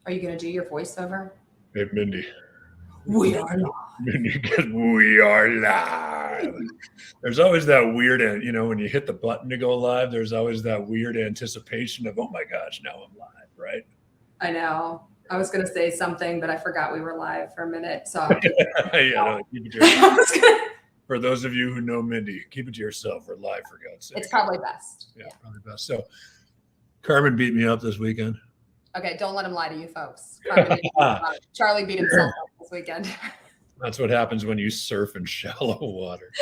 Are you going to do your voiceover? Hey, Mindy. We are live. Mindy, we are live. There's always that weird, when you hit the button to go live, there's always that weird anticipation of, oh my gosh, now I'm live, right? I know. I was going to say something, but I forgot we were live for a minute. So I'll keep keep it to yourself. For those of you who know Mindy, keep it to yourself. We're live, for God's sake. It's probably best. Yeah, probably best. So Carmen beat me up this weekend. Okay, don't let him lie to you folks. Charlie beat himself up this weekend. That's what happens when you surf in shallow water.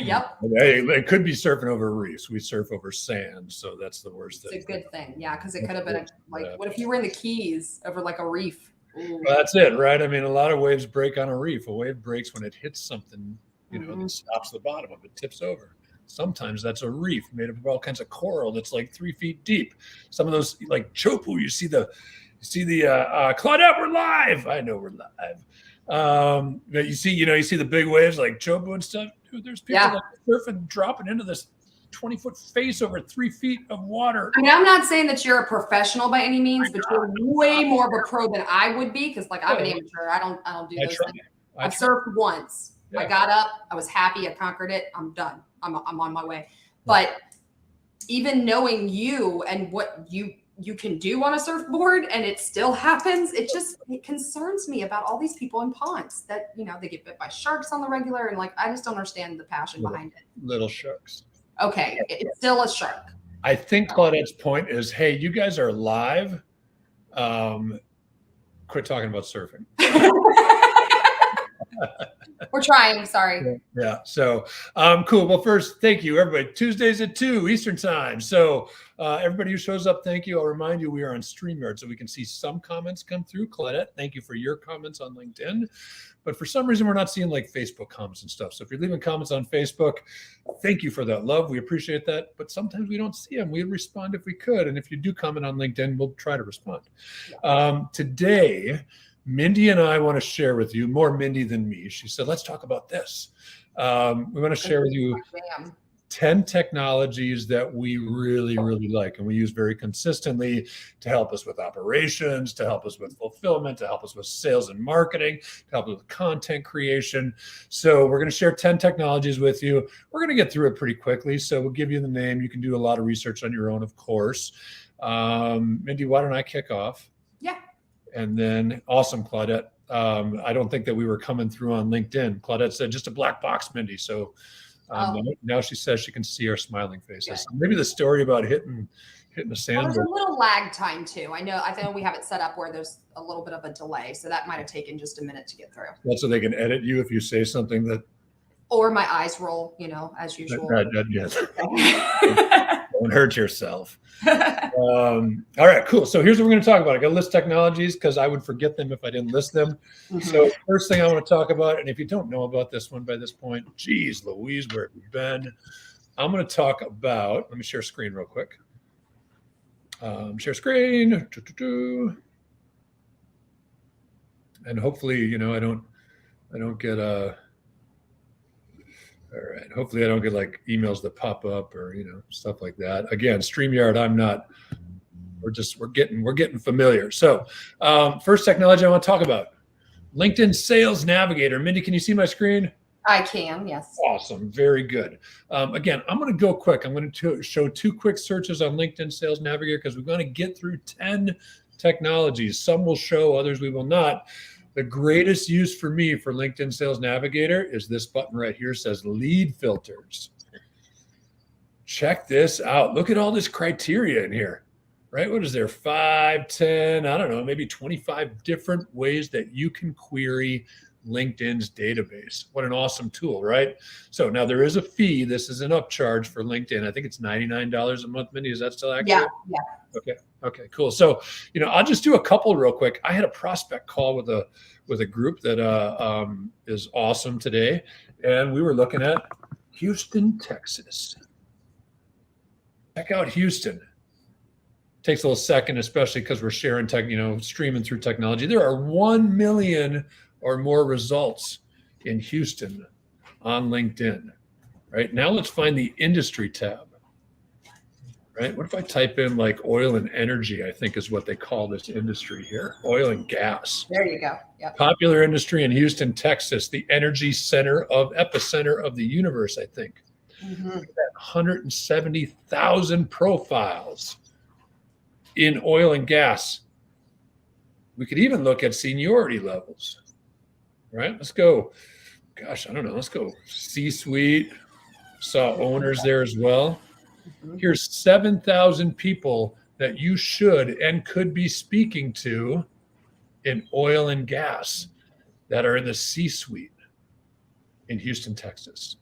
Yep. It could be surfing over reefs. We surf over sand, so that's the worst thing. It's a good thing, yeah, because it could have been what if you were in the Keys over like a reef? Well, that's it, right? I mean, a lot of waves break on a reef. A wave breaks when it hits something, that stops the bottom of it, tips over. Sometimes that's a reef made of all kinds of coral that's like 3 feet deep. Some of those, like Chopu, you see the Claudette, we're live. I know we're live. But you see the big waves like Chopu and stuff. Dude, there's people that surfing, dropping into this 20-foot face over 3 feet of water. I mean, I'm not saying that you're a professional by any means, but you're way more of a pro than I would be, because like I'm an amateur. I don't do those things. I've surfed once. Yeah. I got up. I was happy. I conquered it. I'm done. I'm on my way. But even knowing you and what you can do on a surfboard and it still happens, it concerns me about all these people in ponds that, they get bit by sharks on the regular. And like, I just don't understand the passion behind it. Little sharks. Okay. It's still a shark. I think Claudette's point is, hey, you guys are live. Quit talking about surfing. We're trying. Sorry. Yeah. So, cool. Well, first, thank you, everybody. Tuesdays at 2 Eastern time. So, everybody who shows up, thank you. I'll remind you, we are on StreamYard, so we can see some comments come through. Claudette, thank you for your comments on LinkedIn. But for some reason, we're not seeing like Facebook comments and stuff. So if you're leaving comments on Facebook, thank you for that love. We appreciate that. But sometimes we don't see them. We'd respond if we could. And if you do comment on LinkedIn, we'll try to respond. Today, Mindy and I want to share with you, more Mindy than me. She said, let's talk about this. We want to share with you 10 technologies that we really, really like and we use very consistently to help us with operations, to help us with fulfillment, to help us with sales and marketing, to help us with content creation. So we're going to share 10 technologies with you. We're going to get through it pretty quickly. So we'll give you the name. You can do a lot of research on your own, of course. Mindy, why don't I kick off? Yeah. And then, awesome, Claudette. I don't think that we were coming through on LinkedIn. Claudette said just a black box, Mindy. So now she says she can see our smiling faces. So maybe the story about hitting the sand. There's a little lag time too. I know we have it set up where there's a little bit of a delay. So that might have taken just a minute to get through. That's so they can edit you if you say something that. Or my eyes roll, as usual. Yes. Don't hurt yourself. All right, cool. So here's what we're going to talk about. I got to list technologies because I would forget them if I didn't list them. Mm-hmm. So first thing I want to talk about, and if you don't know about this one by this point, geez, Louise, where have you been? I'm going to talk about, let me share screen real quick. Share screen. And hopefully, I don't get all right. Hopefully I don't get like emails that pop up or, stuff like that. Again, StreamYard, we're getting familiar. So first technology I want to talk about, LinkedIn Sales Navigator. Mindy, can you see my screen? I can, yes. Awesome. Very good. Again, I'm going to go quick. I'm going to show 2 quick searches on LinkedIn Sales Navigator because we're going to get through 10 technologies. Some will show, others we will not. The greatest use for me for LinkedIn Sales Navigator is this button right here. It says lead filters. Check this out. Look at all this criteria in here, right? What is there? 5, 10, I don't know, maybe 25 different ways that you can query LinkedIn's database. What an awesome tool, right? So now there is a fee. This is an upcharge for LinkedIn. I think it's $99 a month. Mindy, is that still accurate? Yeah. Okay, cool. So, I'll just do a couple real quick. I had a prospect call with a group that is awesome today. And we were looking at Houston, Texas. Check out Houston. Takes a little second, especially because we're sharing streaming through technology. There are 1 million or more results in Houston on LinkedIn. Right now, let's find the industry tab. right? What if I type in like oil and energy, I think is what they call this industry here, oil and gas. There you go. Yep. Popular industry in Houston, Texas, the energy epicenter of the universe, I think. 170,000 profiles in oil and gas. We could even look at seniority levels, right? Let's go, gosh, I don't know. Let's go C-suite. Saw owners there as well. Here's 7,000 people that you should and could be speaking to in oil and gas that are in the C-suite in Houston, Texas.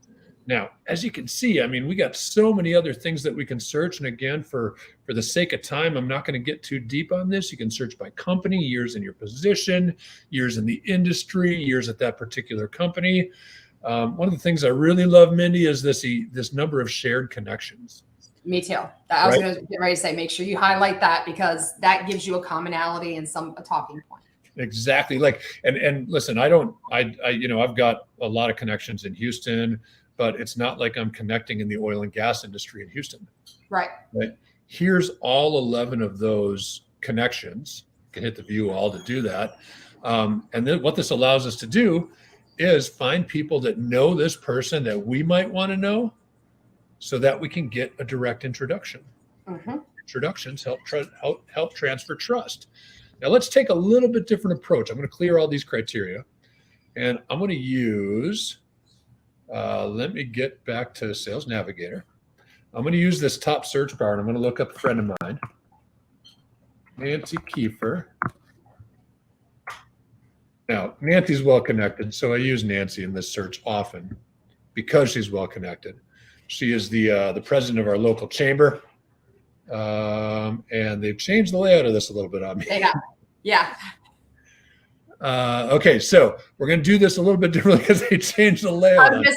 Now, as you can see, I mean, we got so many other things that we can search. And again, for the sake of time, I'm not going to get too deep on this. You can search by company, years in your position, years in the industry, years at that particular company. One of the things I really love, Mindy, is this number of shared connections. Me too. I was going to get ready to say, make sure you highlight that because that gives you a commonality and a talking point. Exactly. Like, and listen, I've got a lot of connections in Houston, but it's not like I'm connecting in the oil and gas industry in Houston. Right. Here's all 11 of those connections. You can hit the view all to do that. And then what this allows us to do is find people that know this person that we might want to know so that we can get a direct introduction. Introductions help transfer trust. Now let's take a little bit different approach. I'm going to clear all these criteria and I'm going to use, let me get back to Sales Navigator. I'm going to use this top search bar and I'm going to look up a friend of mine, Nancy Kiefer. Now, Nancy's well connected, so I use Nancy in this search often because she's well connected. She is the president of our local chamber, and they've changed the layout of this a little bit on me. Yeah. Okay, so we're going to do this a little bit differently because they changed the layout. I was going to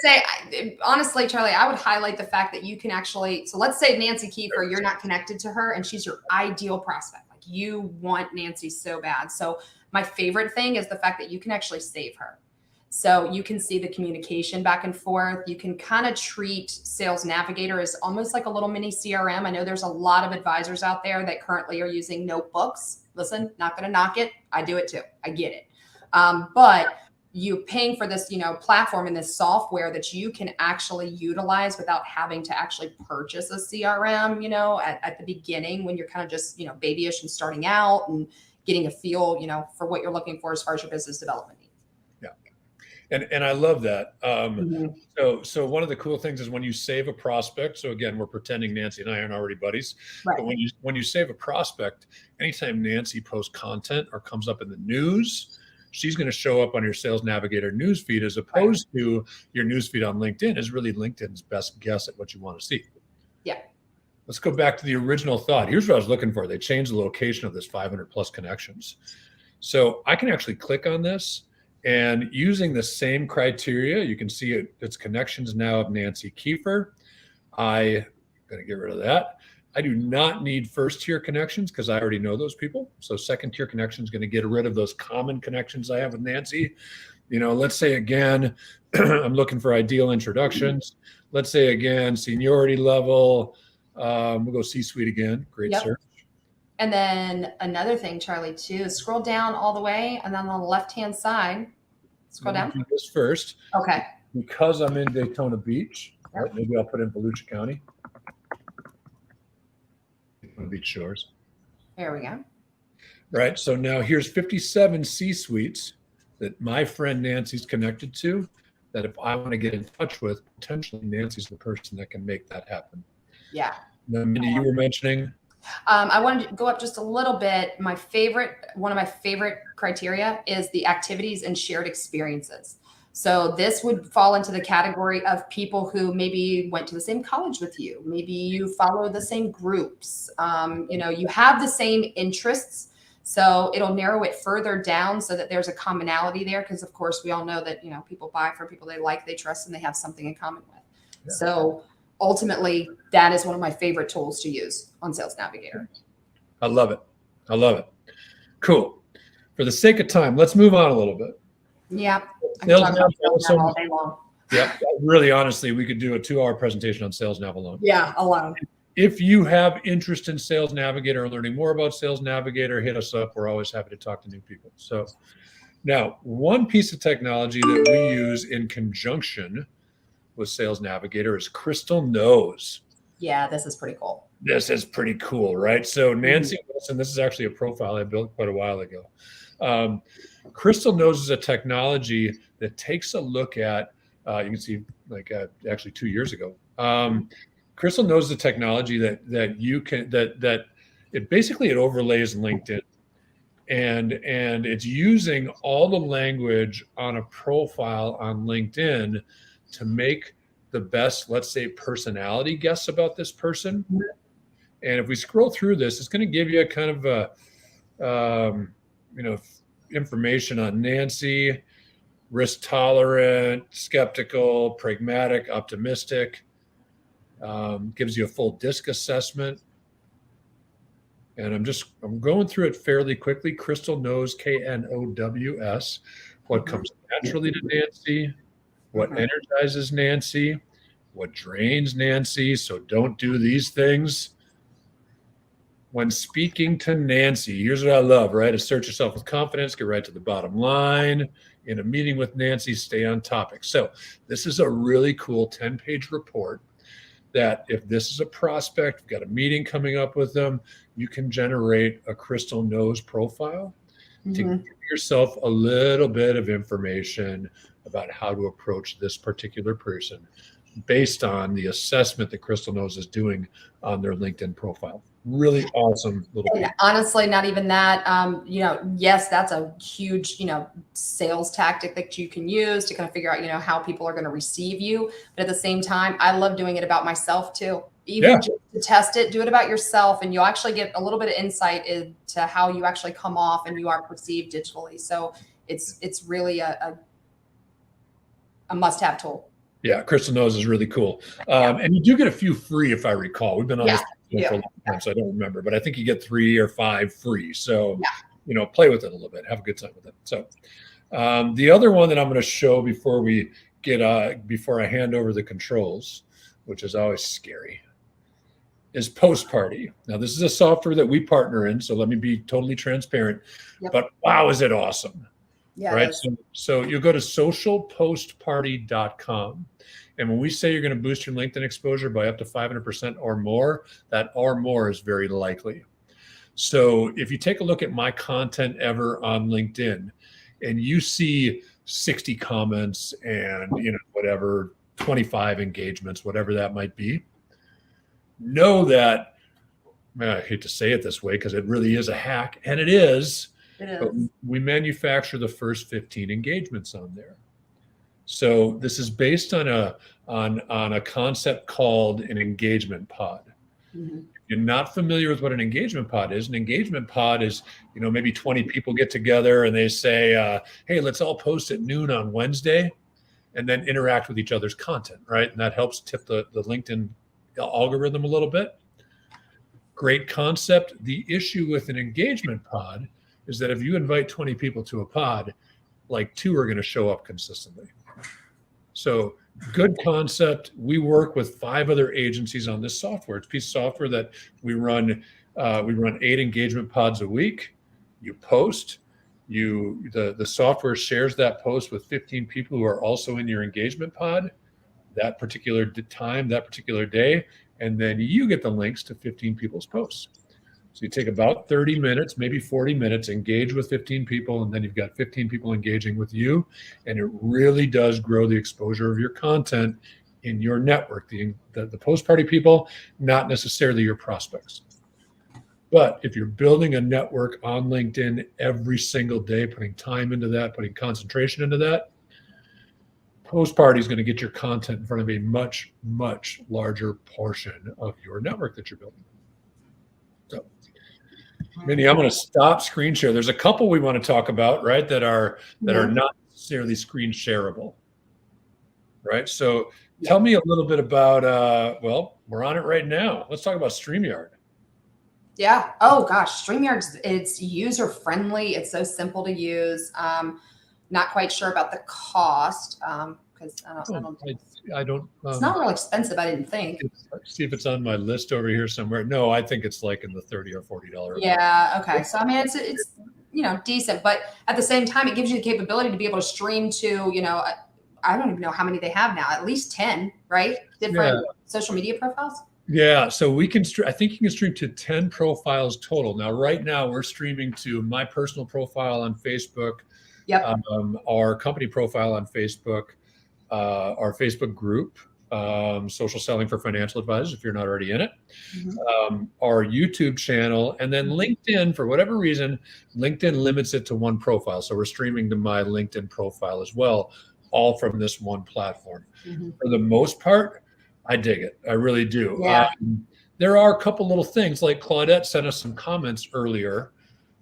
say, honestly, Charlie, I would highlight the fact that you can actually, so let's say Nancy Kiefer, you're not connected to her and she's your ideal prospect. Like you want Nancy so bad. So my favorite thing is the fact that you can actually save her. So you can see the communication back and forth. You can kind of treat Sales Navigator as almost like a little mini CRM. I know there's a lot of advisors out there that currently are using notebooks. Listen, not going to knock it. I do it too. I get it. But you're paying for this, platform and this software that you can actually utilize without having to actually purchase a CRM, at the beginning when you're kind of just, babyish and starting out and getting a feel, for what you're looking for as far as your business development needs. Yeah. And I love that. So one of the cool things is when you save a prospect. So again, we're pretending Nancy and I aren't already buddies. Right. But when you save a prospect, anytime Nancy posts content or comes up in the news, she's going to show up on your Sales Navigator newsfeed as opposed to your newsfeed on LinkedIn is really LinkedIn's best guess at what you want to see. Yeah. Let's go back to the original thought. Here's what I was looking for. They changed the location of this 500 plus connections. So I can actually click on this and using the same criteria, you can see it's connections now of Nancy Kiefer. I'm going to get rid of that. I do not need first tier connections because I already know those people. So second tier connections going to get rid of those common connections I have with Nancy. Let's say again, I'm looking for ideal introductions. Let's say again, seniority level. We'll go C-suite again. Great search. And then another thing, Charlie, too, is scroll down all the way. And then on the left-hand side, scroll down. Do this first. Okay. Because I'm in Daytona Beach, right, maybe I'll put in Volusia County. Daytona Beach Shores. There we go. Right. So now here's 57 C-suites that my friend Nancy's connected to that if I want to get in touch with, potentially Nancy's the person that can make that happen. Yeah. Now, Mindy, you were mentioning. I wanted to go up just a little bit. One of my favorite criteria is the activities and shared experiences. So this would fall into the category of people who maybe went to the same college with you. Maybe you follow the same groups. You have the same interests. So it'll narrow it further down so that there's a commonality there. Because of course we all know that, people buy from people they like, they trust, and they have something in common with. Yeah. So ultimately, that is one of my favorite tools to use on Sales Navigator. I love it. Cool. For the sake of time, let's move on a little bit. Yeah. Sales Nav all day long. Yeah. Really, honestly, we could do a 2-hour presentation on Sales Nav alone. Yeah, alone. if you have interest in Sales Navigator or learning more about Sales Navigator, hit us up. We're always happy to talk to new people. So now, one piece of technology that we use in conjunction with Sales Navigator is Crystalnose. Yeah, this is pretty cool. This is pretty cool, right? So Nancy Wilson, this is actually a profile I built quite a while ago. Crystalnose is a technology that takes a look at, you can see like actually 2 years ago. Crystalnose is a technology that you can, that it basically it overlays LinkedIn. And it's using all the language on a profile on LinkedIn to make the best, let's say, personality guess about this person. And if we scroll through this, it's going to give you a kind of a, information on Nancy: risk tolerant, skeptical, pragmatic, optimistic. Gives you a full DISC assessment. And I'm going through it fairly quickly. Crystalnose, Knows, what comes naturally to Nancy, what energizes Nancy, what drains Nancy. So don't do these things. When speaking to Nancy, here's what I love, right? Assert yourself with confidence, get right to the bottom line. In a meeting with Nancy, stay on topic. So this is a really cool 10-page report that if this is a prospect, you've got a meeting coming up with them, you can generate a Crystalnose profile to give yourself a little bit of information about how to approach this particular person based on the assessment that Crystalnose is doing on their LinkedIn profile. Really awesome little thing. Honestly, not even that. Yes, that's a huge, sales tactic that you can use to kind of figure out, how people are going to receive you. But at the same time, I love doing it about myself too. Even just to test it, do it about yourself, and you'll actually get a little bit of insight into how you actually come off and you are perceived digitally. So it's really a must-have tool. Yeah, Crystalnose is really cool. And you do get a few free, if I recall. We've been on this for a long time, so I don't remember. But I think you get 3 or 5 free. So, play with it a little bit. Have a good time with it. So the other one that I'm going to show before I hand over the controls, which is always scary, is Post Party. Now, this is a software that we partner in, so let me be totally transparent. But wow, is it awesome. Yeah, right. So you go to socialpostparty.com. And when we say you're going to boost your LinkedIn exposure by up to 500% or more, that or more is very likely. So if you take a look at my content ever on LinkedIn and you see 60 comments and, whatever, 25 engagements, whatever that might be, know that, I hate to say it this way because it really is a hack, and it is. But we manufacture the first 15 engagements on there. So this is based on a concept called an engagement pod. If you're not familiar with what an engagement pod is maybe 20 people get together and they say, hey, let's all post at noon on Wednesday, and then interact with each other's content, right? And that helps tip the LinkedIn algorithm a little bit. Great concept. The issue with an engagement pod is that if you invite 20 people to a pod, like 2 are going to show up consistently. So good concept. We work with 5 other agencies on this software. It's a piece of software that we run 8 engagement pods a week. You post, the software shares that post with 15 people who are also in your engagement pod that particular time, that particular day, and then you get the links to 15 people's posts. So you take about 30 minutes, maybe 40 minutes, engage with 15 people, and then you've got 15 people engaging with you. And it really does grow the exposure of your content in your network, the post-party people, not necessarily your prospects. But if you're building a network on LinkedIn every single day, putting time into that, putting concentration into that, post-party is going to get your content in front of a much, much larger portion of your network that you're building. So, Mindy, I'm going to stop screen share. There's a couple we want to talk about, right, that are not necessarily screen shareable, right? So tell me a little bit about, we're on it right now. Let's talk about StreamYard. Yeah. Oh gosh, StreamYard, it's user friendly. It's so simple to use. Not quite sure about the cost. because I don't. I don't. It's not real expensive, I didn't think. See if it's on my list over here somewhere. No, I think it's like in the $30 or $40. Yeah. Okay. So I mean, it's decent, but at the same time, it gives you the capability to be able to stream to I don't even know how many they have now. At least 10, right? Different social media profiles. Yeah, so we can. I think you can stream to 10 profiles total. Now, right now, we're streaming to my personal profile on Facebook. Yep. Our company profile on Facebook, our Facebook group, Social Selling for Financial Advisors, if you're not already in it, our YouTube channel, and then LinkedIn. For whatever reason, LinkedIn limits it to one profile. So we're streaming to my LinkedIn profile as well, all from this one platform. For the most part, I dig it. I really do. Yeah. There are a couple little things, like Claudette sent us some comments earlier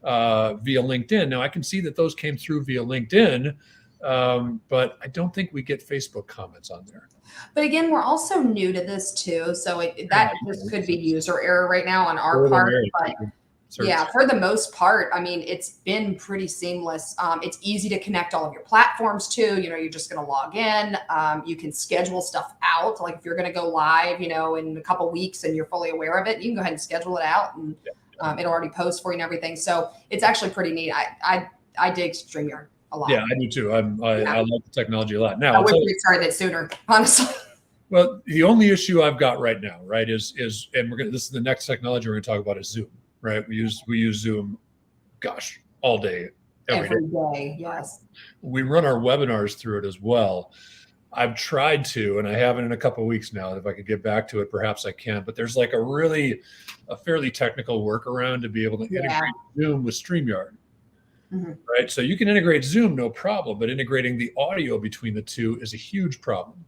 via LinkedIn. Now I can see that those came through via LinkedIn, but I don't think we get Facebook comments on there. But again, we're also new to this too, so that just could be user error right now on our part. But yeah, for the most part, I mean, it's been pretty seamless. It's easy to connect all of your platforms too. You're just going to log in. You can schedule stuff out. Like if you're going to go live, in a couple of weeks and you're fully aware of it, you can go ahead and schedule it out, and it'll already post for you and everything. So it's actually pretty neat. I dig StreamYard a lot. Yeah, I do too. I like the technology a lot. Now, I wish we started it sooner, honestly. Well, the only issue I've got right now, right, is and this is the next technology we're going to talk about is Zoom. Right. We use Zoom, all day, every day. Yes. We run our webinars through it as well. I've tried to, and I haven't in a couple of weeks now. If I could get back to it, perhaps I can. But there's like a fairly technical workaround to be able to integrate Zoom with StreamYard. Right. So you can integrate Zoom, no problem, but integrating the audio between the two is a huge problem.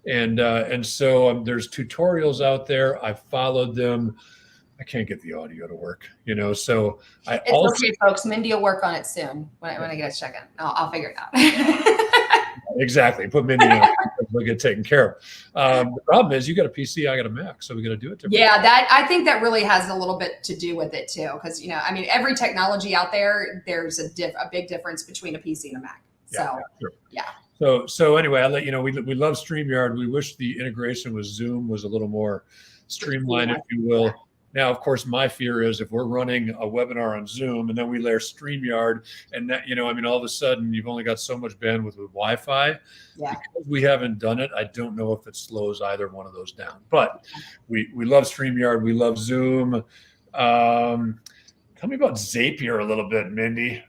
And so there's tutorials out there. I've followed them. I can't get the audio to work, so it's okay, folks. Mindy will work on it soon when I get a check-in. I'll figure it out. Exactly. Put Mindy on. We'll get taken care of. The problem is you got a PC, I got a Mac, so we got to do it differently. Yeah, I think that really has a little bit to do with it too, because every technology out there, there's a big difference between a PC and a Mac. So So anyway, I'll let you know we love StreamYard. We wish the integration with Zoom was a little more streamlined, if you will. Now, of course, my fear is if we're running a webinar on Zoom and then we layer StreamYard, and that, all of a sudden you've only got so much bandwidth with Wi-Fi. Yeah. Because we haven't done it, I don't know if it slows either one of those down. But we love StreamYard. We love Zoom. Tell me about Zapier a little bit, Mindy.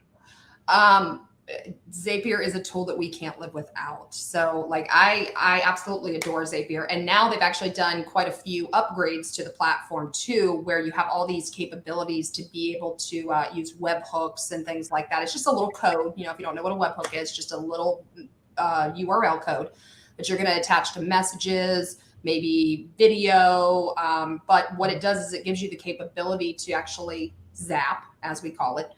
Zapier is a tool that we can't live without. So I absolutely adore Zapier. And now they've actually done quite a few upgrades to the platform too, where you have all these capabilities to be able to use webhooks and things like that. It's just a little code. If you don't know what a webhook is, just a little URL code that you're going to attach to messages, maybe video. But what it does is it gives you the capability to actually zap, as we call it,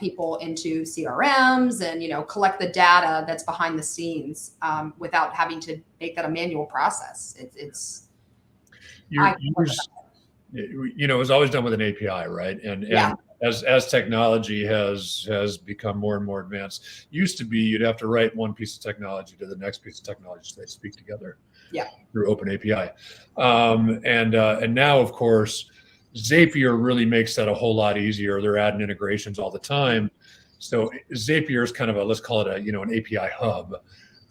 people into CRMs and, collect the data that's behind the scenes without having to make that a manual process. It was always done with an API, right? And as technology has become more and more advanced, used to be you'd have to write one piece of technology to the next piece of technology so they speak together through Open API. And now, of course, Zapier really makes that a whole lot easier. They're adding integrations all the time. So Zapier is kind of let's call it an API hub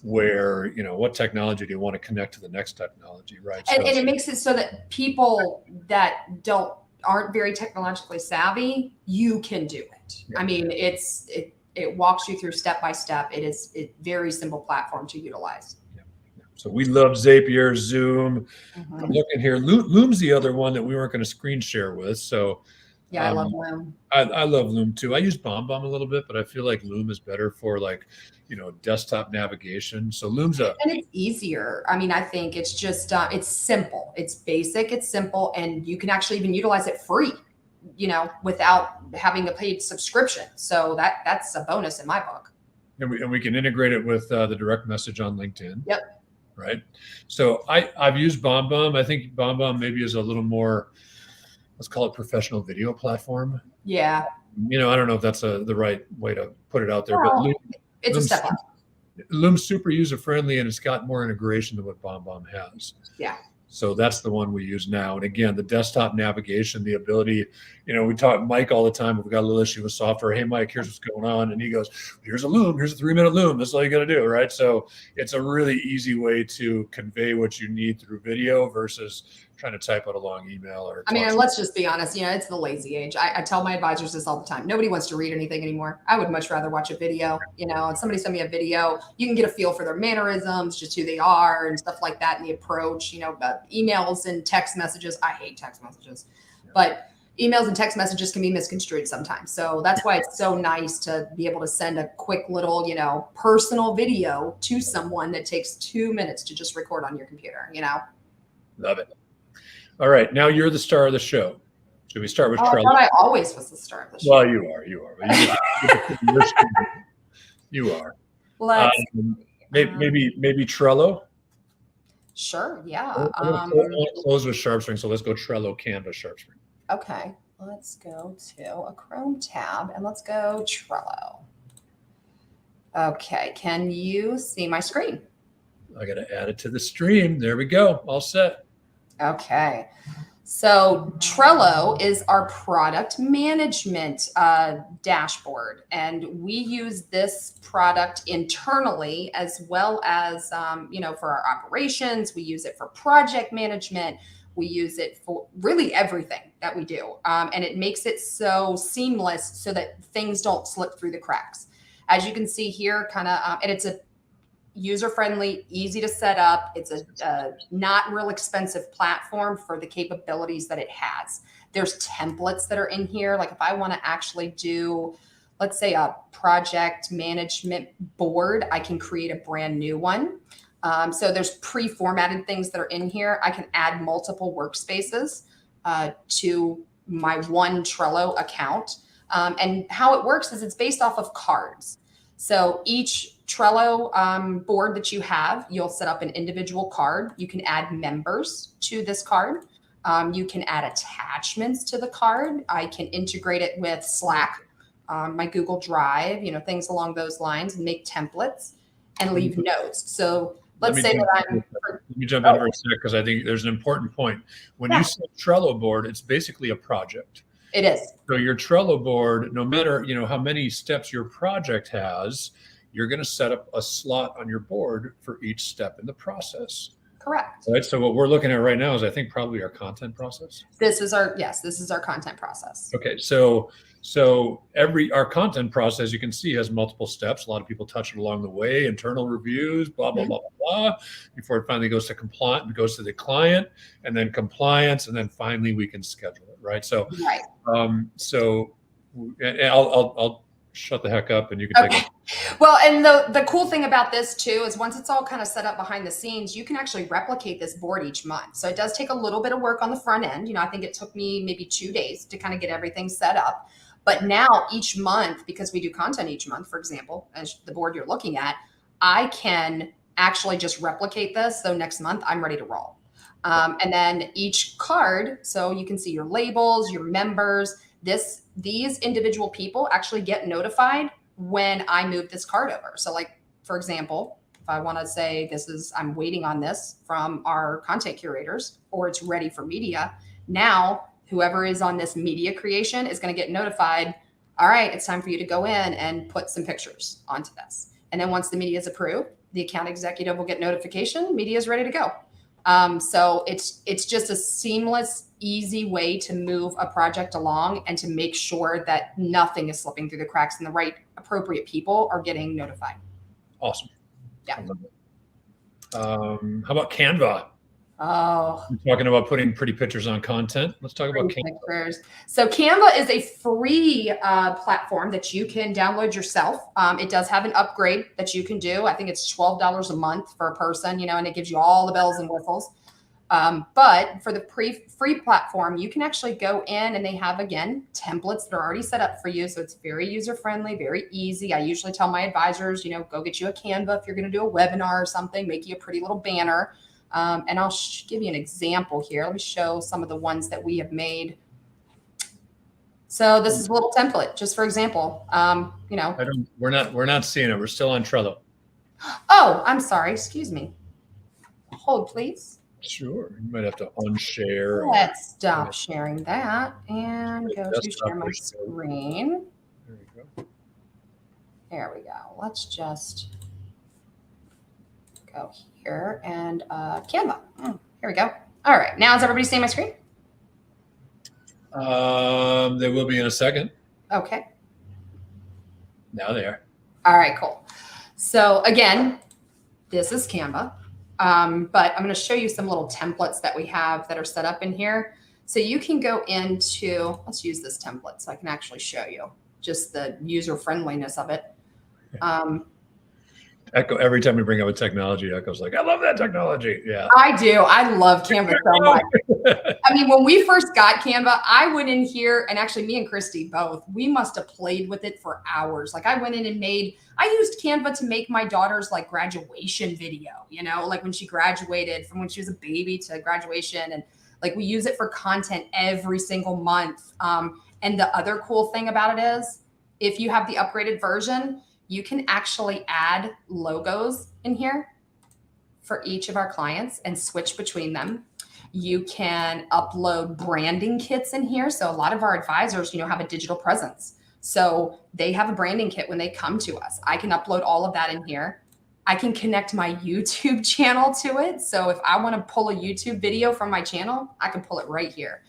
where, what technology do you want to connect to the next technology, right? And it makes it so that people that aren't very technologically savvy, you can do it. Yeah. I mean, it walks you through step by step. It is a very simple platform to utilize. So we love Zapier, Zoom. I'm looking here. Loom's the other one that we weren't going to screen share with. So I love Loom. I love Loom too. I use BombBomb a little bit, but I feel like Loom is better for desktop navigation. So Loom's and it's easier. I mean, I think it's just it's simple. It's basic. It's simple, and you can actually even utilize it free, without having a paid subscription. So that's a bonus in my book. And we can integrate it with the direct message on LinkedIn. Yep. Right. So I've used BombBomb. I think BombBomb maybe is a little more, let's call it professional video platform. Yeah. I don't know if that's the right way to put it out there, well, but it's a step up. Loom's super user-friendly, and it's got more integration than what BombBomb has. Yeah. So that's the one we use now. And again, the desktop navigation, the ability, we talk Mike all the time. We've got a little issue with software. Hey, Mike, here's what's going on. And he goes, here's a Loom. Here's a 3-minute Loom. That's all you got to do, right? So it's a really easy way to convey what you need through video versus trying to type out a long email. Or I mean, let's just be honest. It's the lazy age. I tell my advisors this all the time. Nobody wants to read anything anymore. I would much rather watch a video. And somebody send me a video, you can get a feel for their mannerisms, just who they are and stuff like that, and the approach. Emails and text messages. I hate text messages, but emails and text messages can be misconstrued sometimes. So that's why it's so nice to be able to send a quick little, personal video to someone that takes 2 minutes to just record on your computer. Love it. All right, now you're the star of the show. Should we start with Trello? I thought I always was the star of the show. Well, you are. You are. Maybe Trello. Sure. Yeah. I want to close with SharpSpring, so let's go Trello, Canva, SharpSpring. Okay. Let's go to a Chrome tab and let's go Trello. Okay. Can you see my screen? I got to add it to the stream. There we go. All set. Okay. So Trello is our product management dashboard, and we use this product internally as well as, for our operations. We use it for project management. We use it for really everything that we do. And it makes it so seamless so that things don't slip through the cracks. As you can see here, and it's a user-friendly, easy to set up. It's a not real expensive platform for the capabilities that it has. There's templates that are in here. Like if I want to actually do, let's say, a project management board, I can create a brand new one. So there's pre-formatted things that are in here. I can add multiple workspaces to my one Trello account. And how it works is it's based off of cards. So each Trello board that you have, you'll set up an individual card. You can add members to this card. You can add attachments to the card. I can integrate it with Slack, my Google Drive, things along those lines, and make templates and leave notes. So let's say that let me jump in for a sec because I think there's an important point. When you say Trello board, it's basically a project. It is. So your Trello board, no matter how many steps your project has, you're going to set up a slot on your board for each step in the process. Correct. Right. So what we're looking at right now is, I think, probably our content process. This is our content process. Okay. So our content process, you can see, has multiple steps. A lot of people touch it along the way, internal reviews, blah, blah, blah, blah, blah, before it finally goes to compliance, goes to the client, and then compliance, and then finally we can schedule it. Right. So, right. I'll shut the heck up and you can take it. Well, and the cool thing about this too is once it's all kind of set up behind the scenes, you can actually replicate this board each month. So it does take a little bit of work on the front end. I think it took me maybe 2 days to kind of get everything set up. But now each month, because we do content each month, for example, as the board you're looking at, I can actually just replicate this. So next month I'm ready to roll. And then each card, so you can see your labels, your members, these individual people actually get notified when I move this card over. So like, for example, if I want to say I'm waiting on this from our content curators, or it's ready for media, now whoever is on this media creation is going to get notified. All right, it's time for you to go in and put some pictures onto this. And then once the media is approved, the account executive will get notification, media is ready to go. So it's just a seamless, easy way to move a project along and to make sure that nothing is slipping through the cracks and the right appropriate people are getting notified. Awesome. Yeah. How about Canva? Oh, We're talking about putting pretty pictures on content. Let's talk about Canva. So Canva is a free platform that you can download yourself. It does have an upgrade that you can do. I think it's $12 a month for a person, and it gives you all the bells and whistles. But for the free platform, you can actually go in and they have, again, templates that are already set up for you. So it's very user-friendly, very easy. I usually tell my advisors, go get you a Canva if you're going to do a webinar or something, make you a pretty little banner. And I'll give you an example here. Let me show some of the ones that we have made. So this is a little template, just for example. we're not seeing it. We're still on Trello. Oh, I'm sorry. Excuse me. Hold, please. Sure. You might have to unshare. Let's stop sharing that and go to Desktop share my version. screen. There you go. There we go. Let's just go here and Canva. Here we go. All right. Now is everybody seeing my screen? They will be in a second. Okay. Now they are. All right, cool. So again, this is Canva. But I'm going to show you some little templates that we have that are set up in here. So you can go into, let's use this template so I can actually show you just the user friendliness of it. Echo, every time we bring up a technology, Echo's like, I love that technology. Yeah. I do. I love Canva so much. I mean, when we first got Canva, I went in here, and actually me and Christy both, we must have played with it for hours. Like I went in and I used Canva to make my daughter's like graduation video, you know, like when she graduated from when she was a baby to graduation. And like we use it for content every single month. And the other cool thing about it is if you have the upgraded version, you can actually add logos in here for each of our clients and switch between them. You can upload branding kits in here. So a lot of our advisors, you know, have a digital presence. So they have a branding kit when they come to us. I can upload all of that in here. I can connect my YouTube channel to it. So if I want to pull a YouTube video from my channel, I can pull it right here.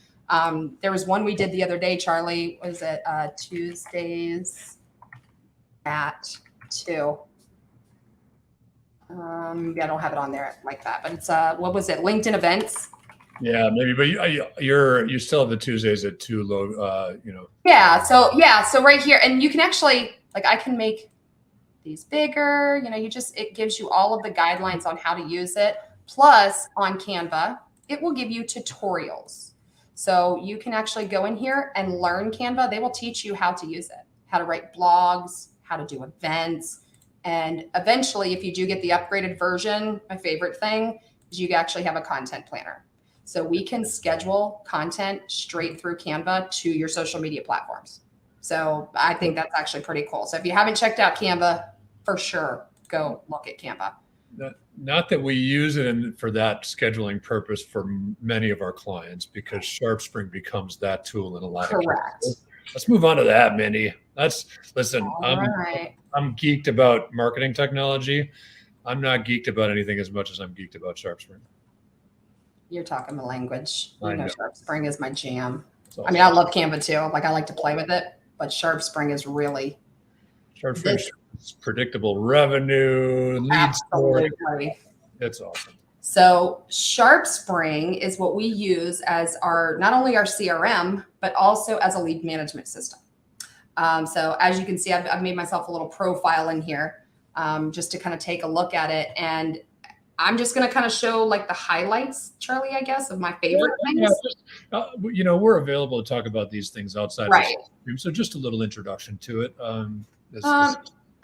There was one we did the other day, Charlie. Was it Tuesdays at 2? I don't have it on there like that, but it's what was it? LinkedIn events. Yeah, maybe, but you still have the Tuesdays at 2 low, you know. Yeah. So right here, and you can actually, like, I can make these bigger, you know, it gives you all of the guidelines on how to use it. Plus on Canva, it will give you tutorials. So you can actually go in here and learn Canva. They will teach you how to use it, how to write blogs, how to do events. And eventually, if you do get the upgraded version, my favorite thing is you actually have a content planner. So we can schedule content straight through Canva to your social media platforms. So I think that's actually pretty cool. So if you haven't checked out Canva, for sure, go look at Canva. Not that we use it for that scheduling purpose for many of our clients, because SharpSpring becomes that tool in a lot of cases. Let's move on to that, Mindy. Listen, I'm geeked about marketing technology. I'm not geeked about anything as much as I'm geeked about SharpSpring. You're talking the language. You know, SharpSpring is my jam. Awesome. I mean, I love Canva too. Like I like to play with it, but SharpSpring is really predictable revenue, lead scoring. It's awesome. So SharpSpring is what we use as not only our CRM, but also as a lead management system. So as you can see, I've made myself a little profile in here just to kind of take a look at it. And I'm just going to kind of show like the highlights, Charlie, I guess, of my favorite things. You know, we're available to talk about these things outside of the stream. So just a little introduction to it.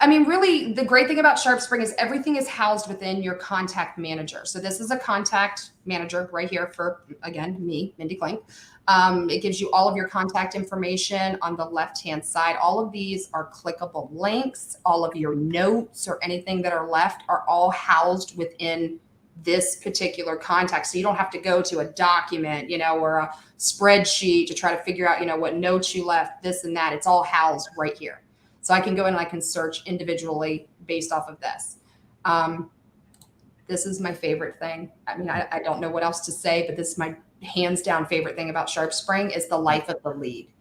I mean, really, the great thing about SharpSpring is everything is housed within your contact manager. So this is a contact manager right here for, again, me, Mindy Klink. It gives you all of your contact information on the left-hand side. All of these are clickable links. All of your notes or anything that are left are all housed within this particular contact. So you don't have to go to a document, you know, or a spreadsheet to try to figure out, you know, what notes you left, this and that. It's all housed right here. So I can go in and I can search individually based off of this. This is my favorite thing. I mean, I don't know what else to say, but this is my hands down favorite thing about SharpSpring is the life of the lead.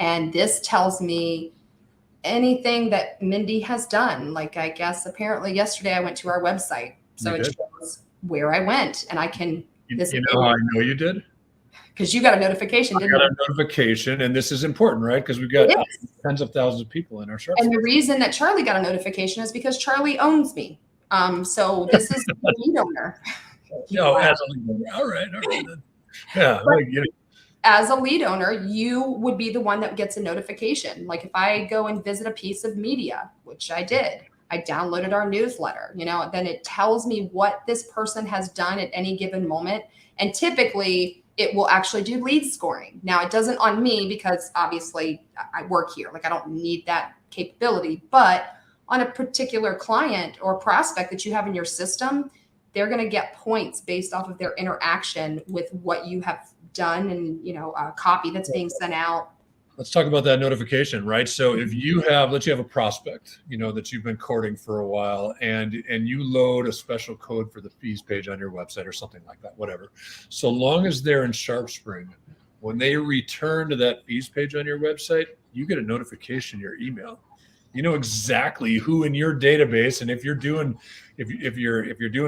And this tells me anything that Mindy has done. Like, I guess apparently yesterday I went to our website. So it shows where I went and I can. You know how I know you did? Because you got a notification, didn't you? I got a notification, and this is important, right? Because we've got tens of thousands of people in our SharpSpring. And the reason that Charlie got a notification is because Charlie owns me. So this is the lead owner. No, as a lead owner. All right. Yeah. As a lead owner, you would be the one that gets a notification. Like if I go and visit a piece of media, which I did, I downloaded our newsletter, you know, then it tells me what this person has done at any given moment. And typically it will actually do lead scoring. Now it doesn't on me because obviously I work here. Like I don't need that capability, but on a particular client or prospect that you have in your system, they're going to get points based off of their interaction with what you have done and, copy that's being sent out. Let's talk about that notification, right? So if you have, let's say you have a prospect, that you've been courting for a while, and you load a special code for the fees page on your website or something like that, whatever. So long as they're in SharpSpring, when they return to that fees page on your website, you get a notification in your email. You know exactly who in your database, and if you're doing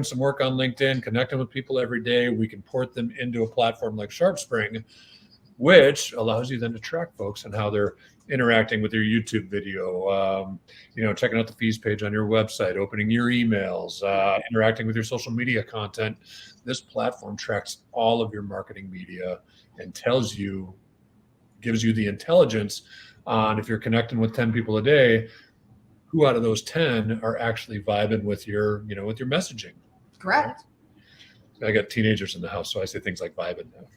some work on LinkedIn, connecting with people every day, we can port them into a platform like SharpSpring, which allows you then to track folks and how they're interacting with your YouTube video, checking out the fees page on your website, opening your emails, interacting with your social media content. This platform tracks all of your marketing media and gives you the intelligence on, if you're connecting with 10 people a day, who out of those 10 are actually vibing with your messaging. Correct. I got teenagers in the house, so I say things like vibing now.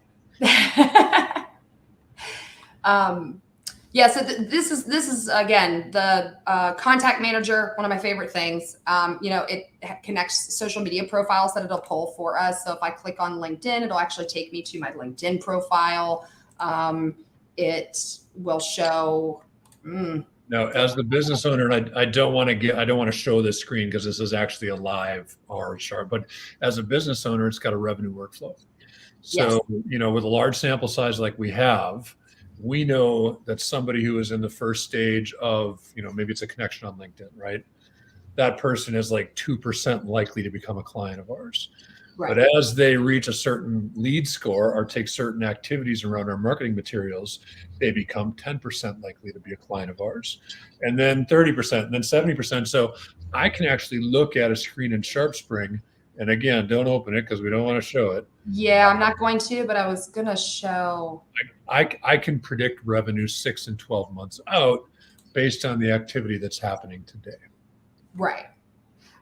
So this is again, the contact manager, one of my favorite things. It connects social media profiles that it'll pull for us. So if I click on LinkedIn, it'll actually take me to my LinkedIn profile. It will show. Now, as the business owner, and I don't want to show this screen because this is actually a live or sharp, but as a business owner, it's got a revenue workflow. So, yes. With a large sample size like we have, we know that somebody who is in the first stage of, maybe it's a connection on LinkedIn, right? That person is like 2% likely to become a client of ours. Right. But as they reach a certain lead score or take certain activities around our marketing materials, they become 10% likely to be a client of ours, and then 30%, and then 70%. So I can actually look at a screen in SharpSpring, and again, don't open it because we don't want to show it. Yeah, I'm not going to, but I was going to show. I can predict revenue 6 and 12 months out based on the activity that's happening today. Right.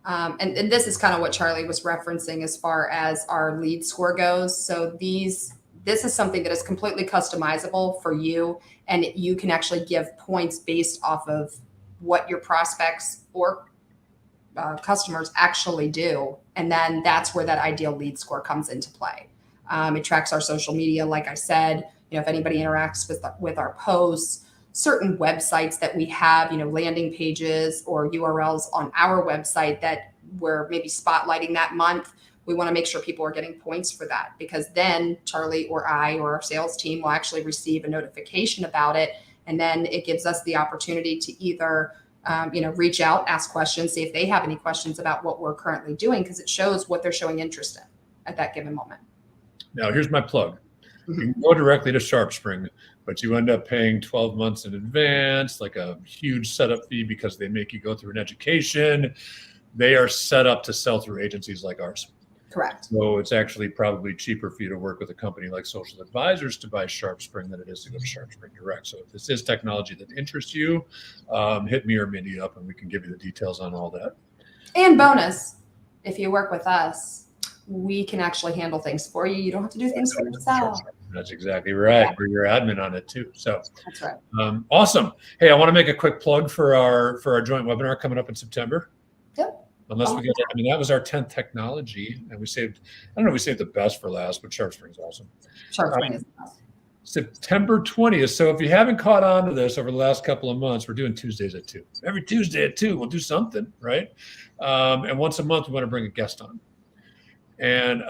And this is kind of what Charlie was referencing as far as our lead score goes. So this is something that is completely customizable for you, and you can actually give points based off of what your prospects or customers actually do. And then that's where that ideal lead score comes into play. It tracks our social media. Like I said, if anybody interacts with our posts, certain websites that we have, landing pages or URLs on our website that we're maybe spotlighting that month, we want to make sure people are getting points for that, because then Charlie or I or our sales team will actually receive a notification about it. And then it gives us the opportunity to either, reach out, ask questions, see if they have any questions about what we're currently doing, because it shows what they're showing interest in at that given moment. Now, here's my plug. You can go directly to SharpSpring, but you end up paying 12 months in advance, like a huge setup fee, because they make you go through an education. They are set up to sell through agencies like ours. Correct. So it's actually probably cheaper for you to work with a company like Social Advisors to buy SharpSpring than it is to go to SharpSpring direct. So if this is technology that interests you, hit me or Mindy up and we can give you the details on all that. And bonus, if you work with us, we can actually handle things for you. You don't have to do things for yourself. That's exactly right. Yeah. We're your admin on it too. So that's right. Awesome. Hey, I want to make a quick plug for our joint webinar coming up in September. Yep. Unless we get, that was our 10th technology, and we saved the best for last, but SharpSpring's awesome. SharpSpring is awesome. September 20th. So if you haven't caught on to this over the last couple of months, we're doing Tuesdays at 2. Every Tuesday at 2, we'll do something, right? And once a month, we want to bring a guest on. And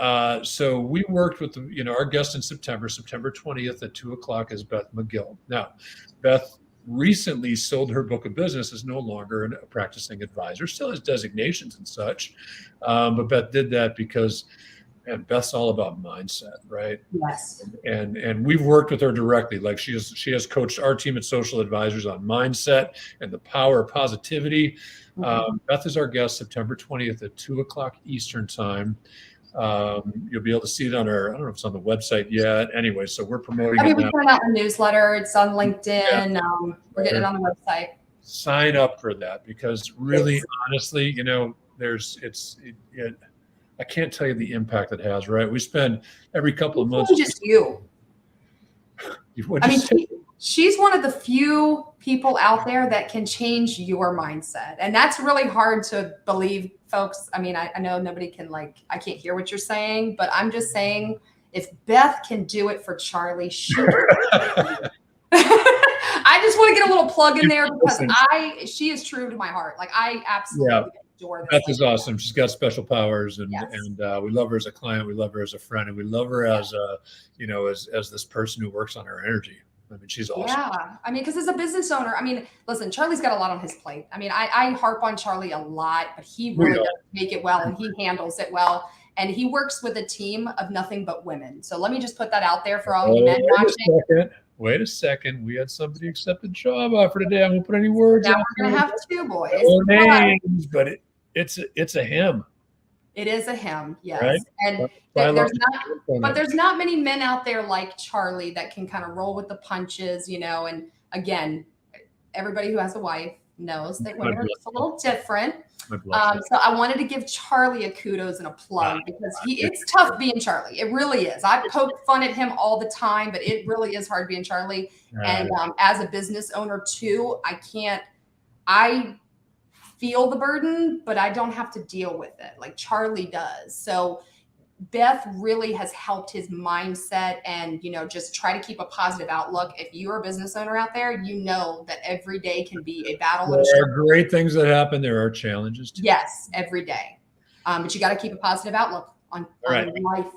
so we worked with our guest in September 20th at 2:00 is Beth McGill. Now, Beth recently sold her book of business, is no longer a practicing advisor, still has designations and such. But Beth did that because, and Beth's all about mindset, right? Yes. And we've worked with her directly. Like she has coached our team at Social Advisors on mindset and the power of positivity. Mm-hmm. Beth is our guest September 20th at 2:00 Eastern time. You'll be able to see it on I don't know if it's on the website yet. Anyway, so we're promoting it now. We put it out in the newsletter. It's on LinkedIn. Yeah. We're getting it on the website. Sign up for that, because really, honestly, I can't tell you the impact it has, right? We spend every couple of months. Just you. She's one of the few people out there that can change your mindset. And that's really hard to believe, folks. I mean, I know nobody can I can't hear what you're saying, but I'm just saying if Beth can do it for Charlie, she can. I just want to get a little plug in there because she is true to my heart. I absolutely adore this. Beth is awesome. She's got special powers, and we love her as a client. We love her as a friend, and we love her as as this person who works on her energy. I mean, she's awesome. Yeah. I mean, because as a business owner, I mean, listen, Charlie's got a lot on his plate. I mean, I harp on Charlie a lot, but he really does make it well, and he handles it well. And he works with a team of nothing but women. So let me just put that out there for all you men watching. Wait a second. We had somebody accept a job offer today. I won't put any words. Now we're going to have 2 boys. No names, but it's a him. It is a him, yes. Right? And there's not many men out there like Charlie that can kind of roll with the punches, and again, everybody who has a wife knows that women are just a little different. So I wanted to give Charlie a kudos and a plug because it's tough being Charlie. It really is. I poke fun at him all the time, but it really is hard being Charlie. And as a business owner too, I feel the burden, but I don't have to deal with it like Charlie does. So Beth really has helped his mindset and, just try to keep a positive outlook. If you're a business owner out there, you know that every day can be a battle. There are great things that happen. There are challenges too. Yes, every day. But you got to keep a positive outlook on life.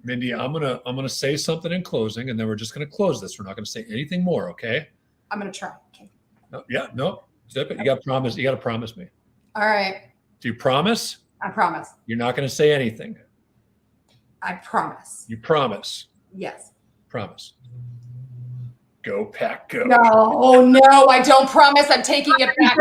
Mindy, I'm gonna say something in closing, and then we're just gonna close this. We're not gonna say anything more, okay? I'm gonna try. Okay. No. Zip it. You got to promise. You got to promise me. All right. Do you promise? I promise. You're not going to say anything. I promise. You promise. Yes. Promise. Go Pack, go. No, I don't promise. I'm taking it back.